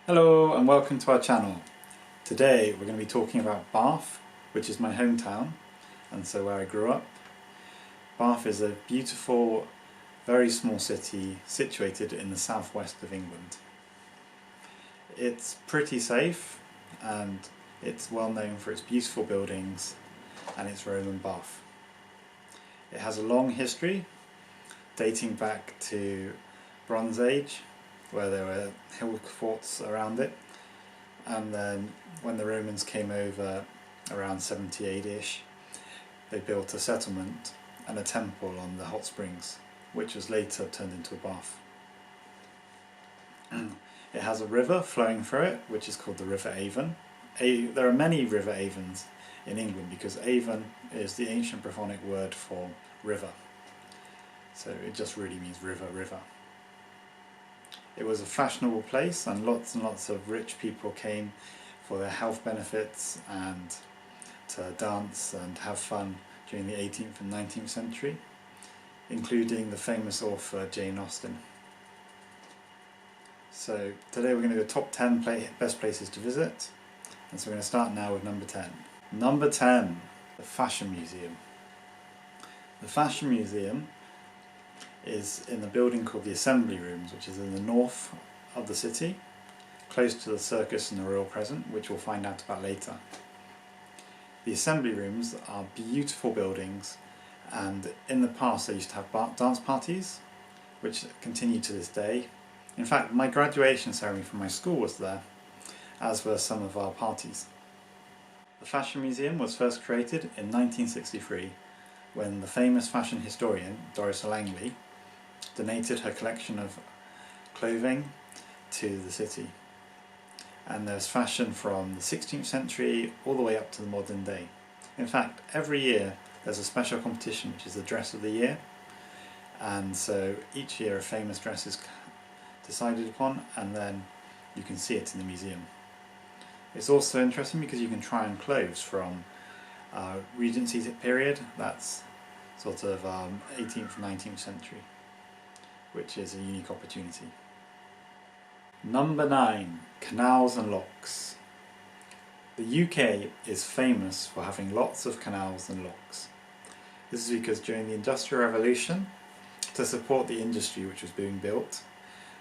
Hello and welcome to our channel. Today we're going to be talking about Bath, which is my hometown and so where I grew up. Bath is a beautiful, very small city situated in the southwest of England. It's pretty safe and it's well known for its beautiful buildings and its Roman bath. It has a long history dating back to Bronze Age, where there were hill forts around it, and then when the Romans came over around 70 AD-ish, they built a settlement and a temple on the hot springs, which was later turned into a bath. It has a river flowing through it, which is called the River Avon. There are many River Avons in England because Avon is the ancient Brythonic word for river, so it just really means river, river. It was a fashionable place and lots of rich people came for their health benefits and to dance and have fun during the 18th and 19th century, including the famous author Jane Austen. So today we're going to go top 10 best places to visit, and so we're going to start now with number 10. Number 10, the Fashion Museum. The Fashion Museum is in a building called the Assembly Rooms, which is in the north of the city, close to the Circus and the Royal Crescent, which we'll find out about later. The Assembly Rooms are beautiful buildings, and in the past they used to have dance parties, which continue to this day. In fact, my graduation ceremony from my school was there, as were some of our parties. The Fashion Museum was first created in 1963, when the famous fashion historian Doris Langley donated her collection of clothing to the city, and there's fashion from the 16th century all the way up to the modern day. In fact, every year there's a special competition which is the dress of the year, and so each year a famous dress is decided upon and then you can see it in the museum. It's also interesting because you can try on clothes from Regency period, that's sort of 18th and 19th century, which is a unique opportunity. Number 9, Canals and Locks. The UK is famous for having lots of canals and locks. This is because during the Industrial Revolution, to support the industry which was being built,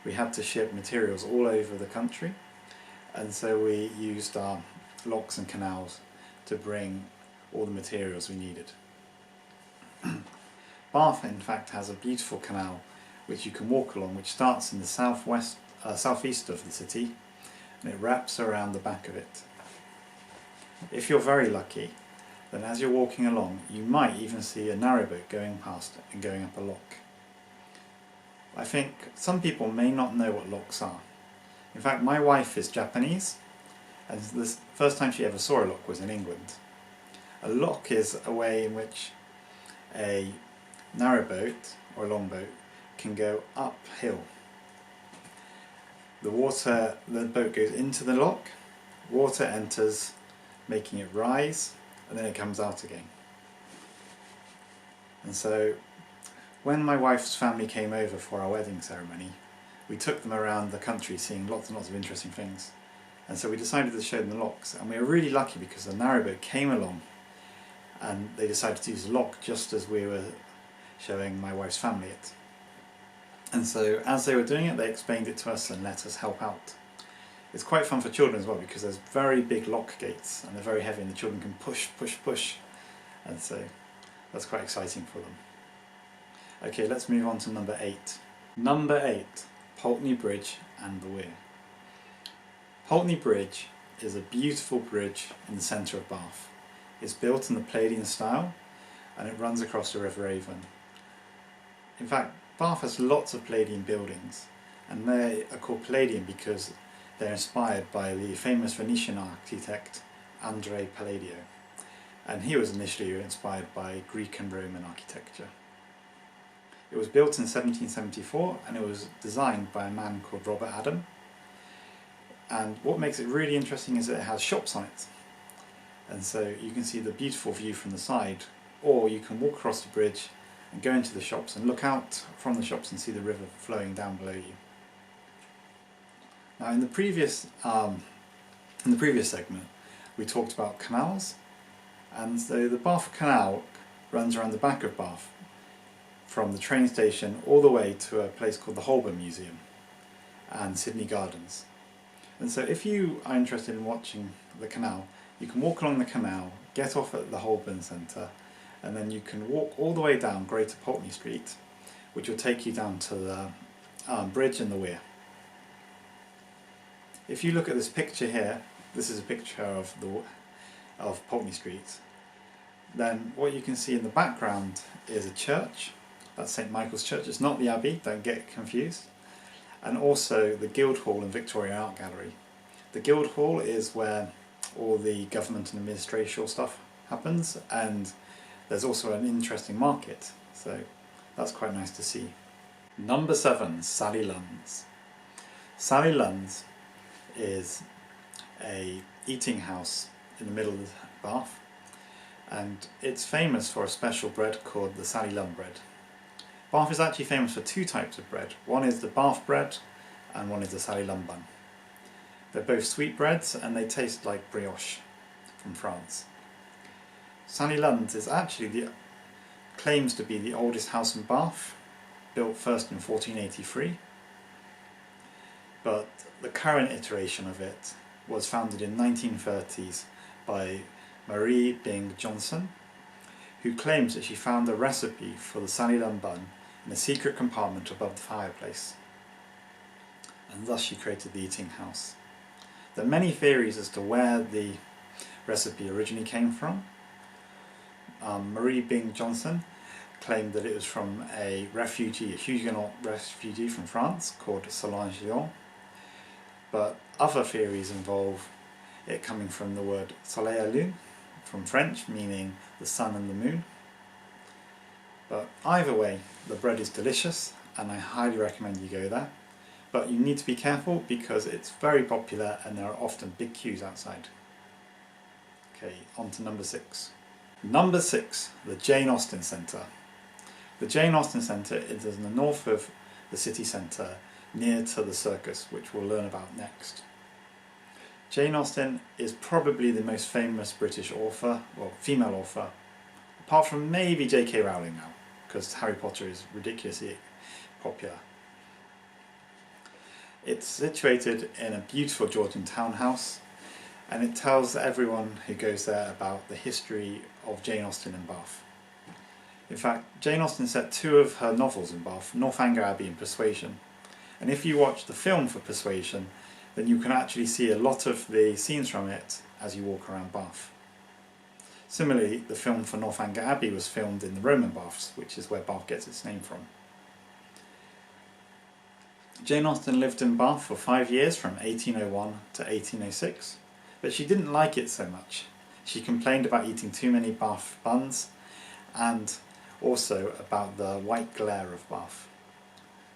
we had to ship materials all over the country, and so we used our locks and canals to bring all the materials we needed. Bath in fact has a beautiful canal which you can walk along, which starts in the southeast of the city and it wraps around the back of it. If you're very lucky, then as you're walking along you might even see a narrowboat going past and going up a lock. I think some people may not know what locks are. In fact, my wife is Japanese, and the first time she ever saw a lock was in England. A lock is a way in which a narrowboat or a longboat can go uphill. The boat goes into the lock, water enters, making it rise, and then it comes out again. And so when my wife's family came over for our wedding ceremony, we took them around the country seeing lots and lots of interesting things. And so we decided to show them the locks, and we were really lucky because the narrowboat came along and they decided to use the lock just as we were showing my wife's family it. And so as they were doing it, they explained it to us and let us help out. It's quite fun for children as well because there's very big lock gates and they're very heavy and the children can push, and so that's quite exciting for them. Okay, let's move on to number 8. Number 8, Poultney Bridge and the Weir. Poultney Bridge is a beautiful bridge in the centre of Bath. It's built in the Palladian style and it runs across the River Avon. In fact, Bath has lots of Palladian buildings, and they are called Palladian because they're inspired by the famous Venetian architect Andrea Palladio, and he was initially inspired by Greek and Roman architecture. It was built in 1774 and it was designed by a man called Robert Adam, and what makes it really interesting is that it has shops on it, and so you can see the beautiful view from the side, or you can walk across the bridge and go into the shops and look out from the shops and see the river flowing down below you. Now in the previous segment we talked about canals, and so the Bath Canal runs around the back of Bath from the train station all the way to a place called the Holborn Museum and Sydney Gardens. And so if you are interested in watching the canal, you can walk along the canal, get off at the Holborn Centre, and then you can walk all the way down Greater Poultney Street, which will take you down to the bridge and the weir. If you look at this picture here, this is a picture of Poultney Street, then what you can see in the background is a church. That's St Michael's Church. It's not the Abbey, don't get confused. And also the Guildhall and Victoria Art Gallery. The Guildhall is where all the government and administrative stuff happens, and there's also an interesting market, so that's quite nice to see. Number 7, Sunnylands. Sunnylands is a eating house in the middle of Bath, and it's famous for a special bread called the Sunnyland bread. Bath is actually famous for 2 types of bread. One is the Bath bread and one is the Sunnyland bun. They're both sweet breads and they taste like brioche from France. Sunnylands is actually claims to be the oldest house in Bath, built first in 1483, but the current iteration of it was founded in 1930s by Marie Bing Johnson, who claims that she found a recipe for the Sunnyland bun in a secret compartment above the fireplace, and thus she created the eating house. There are many theories as to where the recipe originally came from. Marie Bing Johnson claimed that it was from a Huguenot refugee from France called Solange Lyon, but other theories involve it coming from the word soleil et lune, from French, meaning the sun and the moon. But either way, the bread is delicious and I highly recommend you go there. But you need to be careful because it's very popular and there are often big queues outside. Okay, on to number 6. Number 6, the Jane Austen Centre. The Jane Austen Centre is in the north of the city centre, near to the Circus, which we'll learn about next. Jane Austen is probably the most famous British author, well, female author, apart from maybe J.K. Rowling now, because Harry Potter is ridiculously popular. It's situated in a beautiful Georgian townhouse, and it tells everyone who goes there about the history of Jane Austen in Bath. In fact, Jane Austen set 2 of her novels in Bath, Northanger Abbey and Persuasion. And if you watch the film for Persuasion, then you can actually see a lot of the scenes from it as you walk around Bath. Similarly, the film for Northanger Abbey was filmed in the Roman Baths, which is where Bath gets its name from. Jane Austen lived in Bath for 5 years, from 1801 to 1806, but she didn't like it so much. She complained about eating too many Bath buns, and also about the white glare of Bath,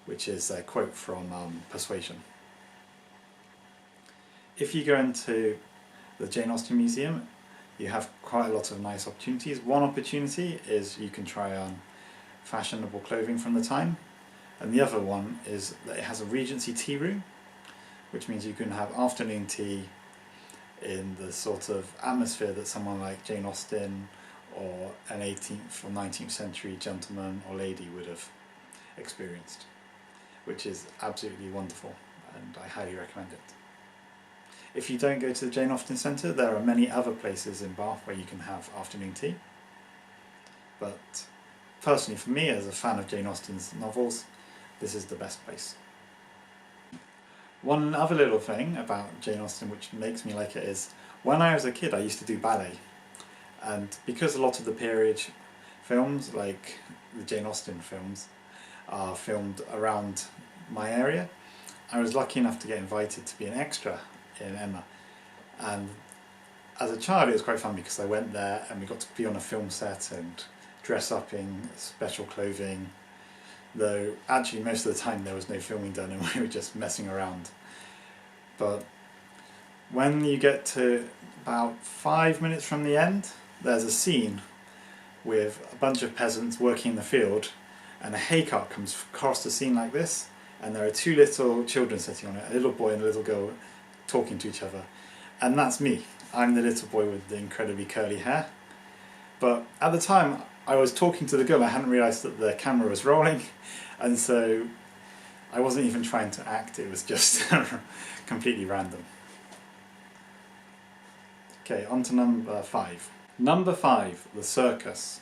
which is a quote from Persuasion. If you go into the Jane Austen Museum, you have quite a lot of nice opportunities. One opportunity is you can try on fashionable clothing from the time, and the other one is that it has a Regency tea room, which means you can have afternoon tea in the sort of atmosphere that someone like Jane Austen or an 18th or 19th century gentleman or lady would have experienced, which is absolutely wonderful and I highly recommend it. If you don't go to the Jane Austen Centre, there are many other places in Bath where you can have afternoon tea, but personally for me, as a fan of Jane Austen's novels, this is the best place. One other little thing about Jane Austen which makes me like it is, when I was a kid I used to do ballet, and because a lot of the period films, like the Jane Austen films, are filmed around my area, I was lucky enough to get invited to be an extra in Emma, and as a child it was quite fun because I went there and we got to be on a film set and dress up in special clothing, though actually most of the time there was no filming done and we were just messing around. But when you get to about 5 minutes from the end, there's a scene with a bunch of peasants working in the field and a hay cart comes across the scene like this and there are two little children sitting on it, a little boy and a little girl talking to each other. And that's me. I'm the little boy with the incredibly curly hair. But at the time I was talking to the girl, I hadn't realised that the camera was rolling, and so I wasn't even trying to act, it was just completely random. Okay, on to number 5. Number 5, the Circus.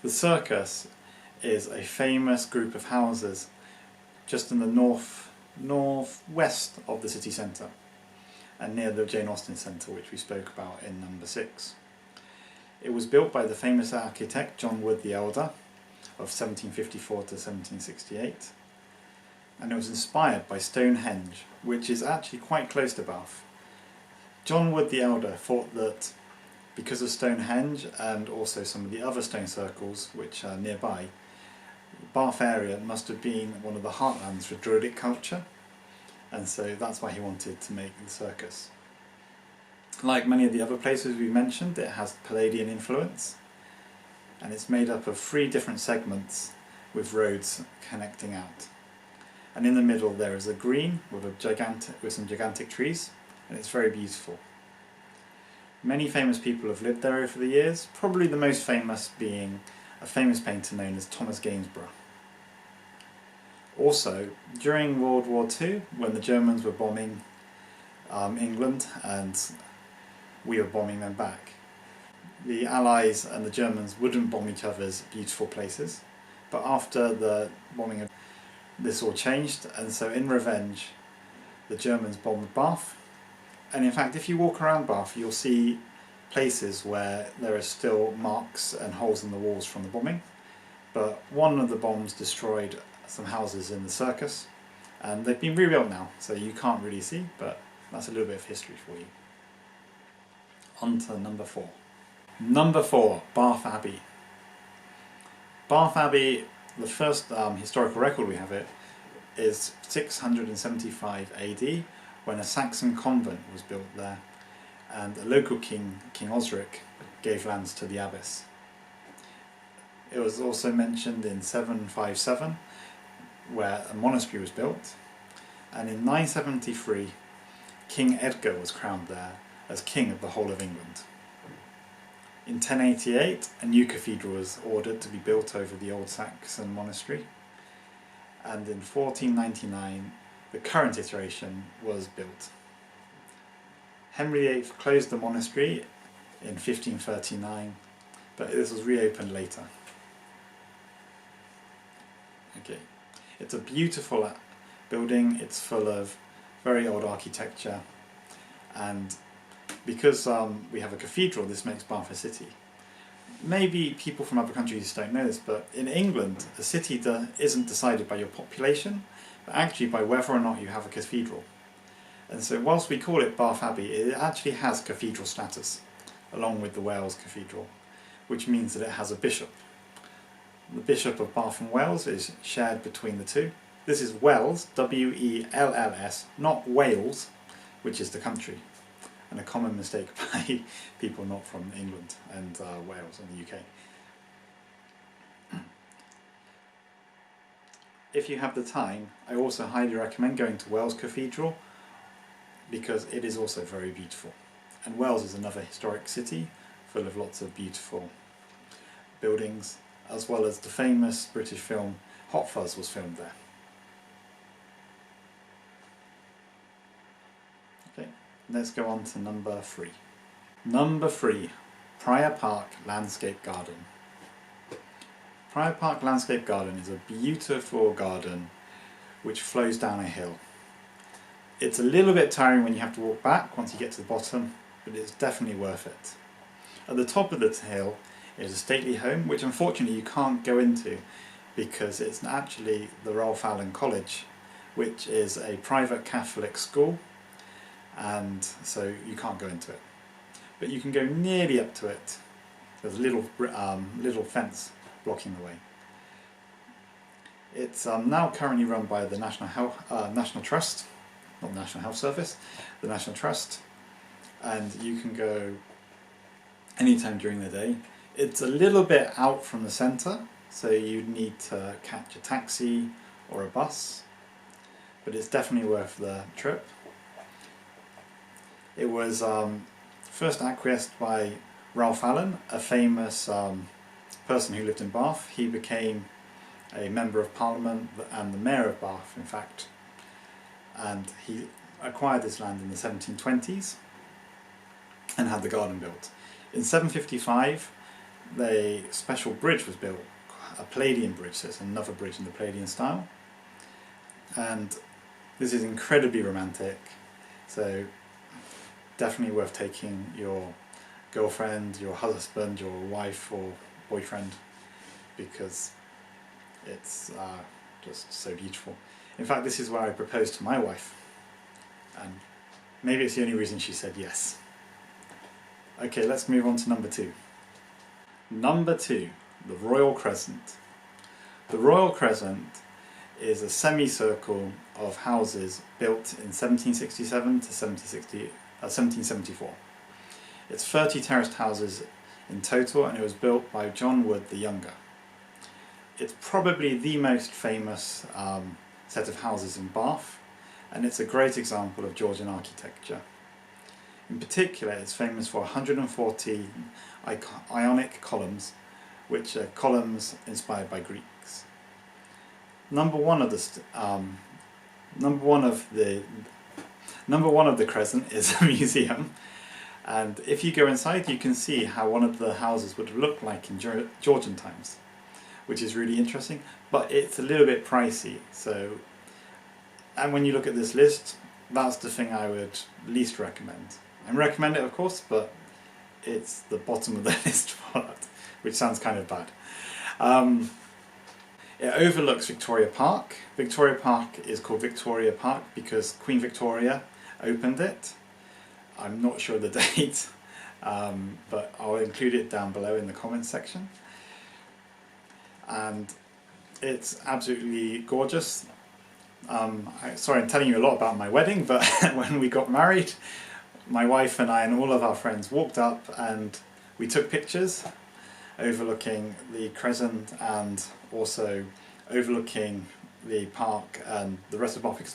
The Circus is a famous group of houses just in the northwest of the city centre, and near the Jane Austen Centre, which we spoke about in number 6. It was built by the famous architect John Wood the Elder of 1754 to 1768, and it was inspired by Stonehenge, which is actually quite close to Bath. John Wood the Elder thought that because of Stonehenge and also some of the other stone circles which are nearby, the Bath area must have been one of the heartlands for Druidic culture, and so that's why he wanted to make the Circus. Like many of the other places we mentioned, it has Palladian influence, and it's made up of 3 different segments with roads connecting out. And in the middle there is a green with some gigantic trees, and it's very beautiful. Many famous people have lived there over the years, probably the most famous being a famous painter known as Thomas Gainsborough. Also, during World War II, when the Germans were bombing England and we were bombing them back, the Allies and the Germans wouldn't bomb each other's beautiful places, but after the bombing this all changed, and so in revenge the Germans bombed Bath. And in fact, if you walk around Bath, you'll see places where there are still marks and holes in the walls from the bombing. But one of the bombs destroyed some houses in the Circus, and they've been rebuilt now, so you can't really see, but that's a little bit of history for you. On to number 4. Number 4, Bath Abbey. Bath Abbey, the first historical record we have it, is 675 AD, when a Saxon convent was built there, and a local king, King Osric, gave lands to the abbess. It was also mentioned in 757, where a monastery was built, and in 973, King Edgar was crowned there as king of the whole of England. In 1088, a new cathedral was ordered to be built over the old Saxon monastery, and in 1499, the current iteration was built. Henry VIII closed the monastery in 1539, but this was reopened later. Okay, it's a beautiful building, it's full of very old architecture, and because we have a cathedral, this makes Bath a city. Maybe people from other countries don't know this, but in England, a city isn't decided by your population, but actually by whether or not you have a cathedral. And so whilst we call it Bath Abbey, it actually has cathedral status, along with the Wales Cathedral, which means that it has a bishop. The Bishop of Bath and Wells is shared between the two. This is Wells, W-E-L-L-S, not Wales, which is the country, and a common mistake by people not from England and Wales and the UK. If you have the time, I also highly recommend going to Wells Cathedral, because it is also very beautiful. And Wells is another historic city full of lots of beautiful buildings, as well as the famous British film Hot Fuzz was filmed there. Okay, let's go on to number 3. Number 3, Prior Park Landscape Garden. Prior Park Landscape Garden is a beautiful garden which flows down a hill. It's a little bit tiring when you have to walk back once you get to the bottom, but it's definitely worth it. At the top of the hill is a stately home, which unfortunately you can't go into because it's actually the Ralph Allen College, which is a private Catholic school, and so you can't go into it. But you can go nearly up to it. There's a little fence blocking the way. It's now currently run by the National Trust, not the National Health Service, the National Trust, and you can go anytime during the day. It's a little bit out from the centre, so you'd need to catch a taxi or a bus, but it's definitely worth the trip. It was first acquiesced by Ralph Allen, a famous person who lived in Bath. He became a Member of Parliament and the Mayor of Bath, in fact, and he acquired this land in the 1720s and had the garden built. In 755 the special bridge was built, a Palladian bridge, so it's another bridge in the Palladian style, and this is incredibly romantic, so definitely worth taking your girlfriend, your husband, your wife or boyfriend, because it's just so beautiful. In fact, this is where I proposed to my wife, and maybe it's the only reason she said yes. Okay, let's move on to number 2. Number 2, the Royal Crescent. The Royal Crescent is a semicircle of houses built in 1767 to 1774. It's 30 terraced houses in total, and it was built by John Wood the Younger. It's probably the most famous set of houses in Bath, and it's a great example of Georgian architecture. In particular, it's famous for 140 Ionic columns, which are columns inspired by Greeks. Number one of the Crescent is a museum, and if you go inside, you can see how one of the houses would look like in Georgian times, which is really interesting. But it's a little bit pricey. So, and when you look at this list, that's the thing I would least recommend. I recommend it, of course, but it's the bottom of the list for that, which sounds kind of bad. It overlooks Victoria Park. Victoria Park is called Victoria Park because Queen Victoria opened it. I'm not sure the date, but I'll include it down below in the comments section. And it's absolutely gorgeous. Sorry, I'm telling you a lot about my wedding, but when we got married, my wife and I and all of our friends walked up and we took pictures overlooking the Crescent and also overlooking the park and the rest of Bath, because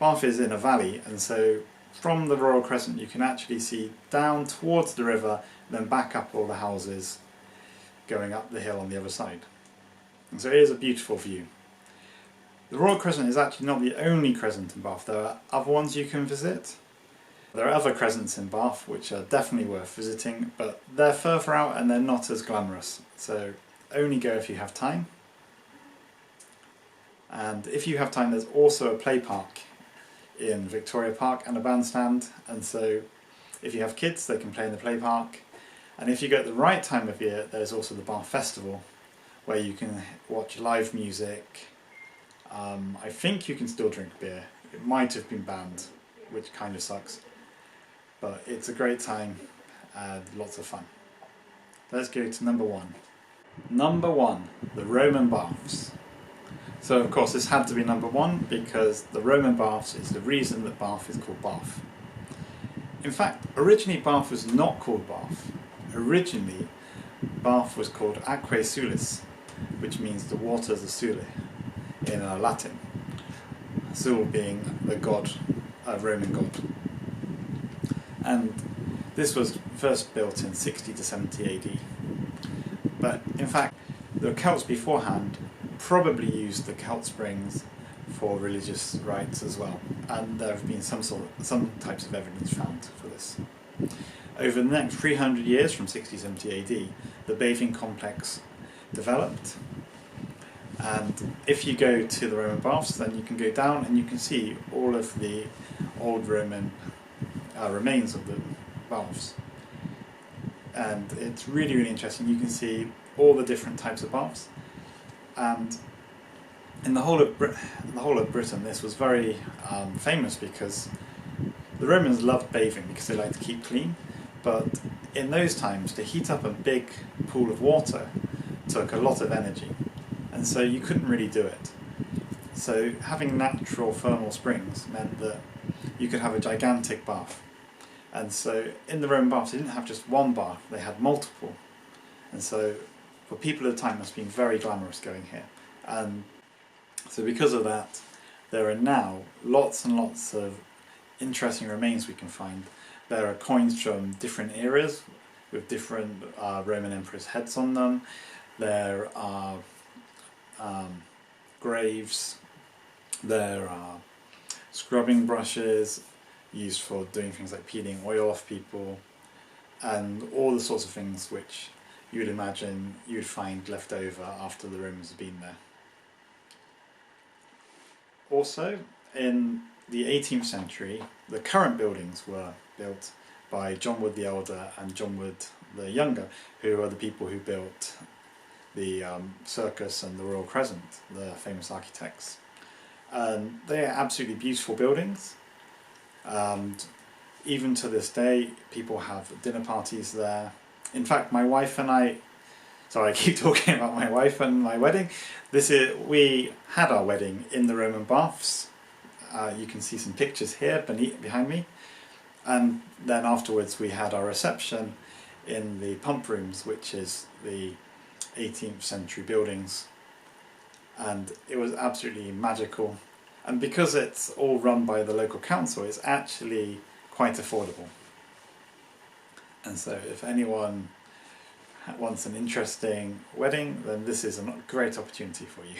Bath is in a valley, and so from the Royal Crescent you can actually see down towards the river, then back up all the houses going up the hill on the other side. And so it is a beautiful view. The Royal Crescent is actually not the only crescent in Bath. There are other ones you can visit. There are other crescents in Bath which are definitely worth visiting, but they're further out and they're not as glamorous, so only go if you have time. And if you have time, there's also a play park in Victoria Park and a bandstand, and so if you have kids they can play in the play park. And if you go at the right time of year, there's also the Bath Festival where you can watch live music. I think you can still drink beer. It might have been banned, which kind of sucks. But it's a great time and lots of fun. Let's go to number 1. Number 1, the Roman Baths. So of course this had to be number 1 because the Roman Baths is the reason that Bath is called Bath. In fact, originally Bath was not called Bath. Originally Bath was called Aquae Sulis, which means the waters of Sule in Latin. Sul being the god, a Roman god. And this was first built in 60 to 70 AD. But in fact, the Celts beforehand probably used the Celt springs for religious rites as well, and there have been some types of evidence found for this. Over the next 300 years, from 60 to 70 AD, the bathing complex developed, and if you go to the Roman Baths, then you can go down and you can see all of the old Roman remains of the baths, and it's really, really interesting. You can see all the different types of baths, and in the whole of Britain this was very famous because the Romans loved bathing because they liked to keep clean, but in those times to heat up a big pool of water took a lot of energy, and so you couldn't really do it. So having natural thermal springs meant that you could have a gigantic bath. And so in the Roman baths they didn't have just one bath, they had multiple. And so for people at the time it must have been very glamorous going here. And so because of that, there are now lots and lots of interesting remains we can find. There are coins from different eras with different Roman emperors' heads on them. There are graves. There are scrubbing brushes used for doing things like peeling oil off people, and all the sorts of things which you would imagine you'd find left over after the Romans had been there. Also, in the 18th century, the current buildings were built by John Wood the Elder and John Wood the Younger, who are the people who built the Circus and the Royal Crescent, the famous architects. They are absolutely beautiful buildings, and even to this day people have dinner parties there. In fact, my wife and I, sorry, I keep talking about my wife and my wedding. We had our wedding in the Roman baths. You can see some pictures here behind me. And then afterwards we had our reception in the pump rooms, which is the 18th century buildings. And it was absolutely magical. And because it's all run by the local council, it's actually quite affordable. And so if anyone wants an interesting wedding, then this is a great opportunity for you.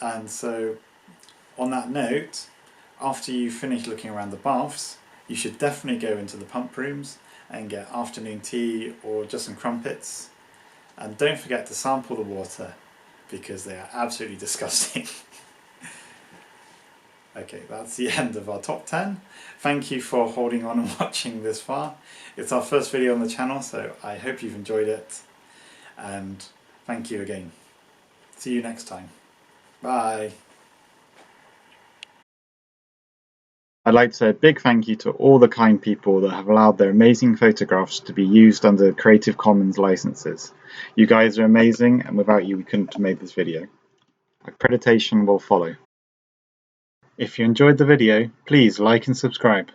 And so on that note, after you finish looking around the baths, you should definitely go into the pump rooms and get afternoon tea or just some crumpets. And don't forget to sample the water, because they are absolutely disgusting. Okay, that's the end of our top 10. Thank you for holding on and watching this far. It's our first video on the channel, so I hope you've enjoyed it. And thank you again. See you next time. Bye. I'd like to say a big thank you to all the kind people that have allowed their amazing photographs to be used under Creative Commons licenses. You guys are amazing, and without you we couldn't have made this video. Accreditation will follow. If you enjoyed the video, please like and subscribe.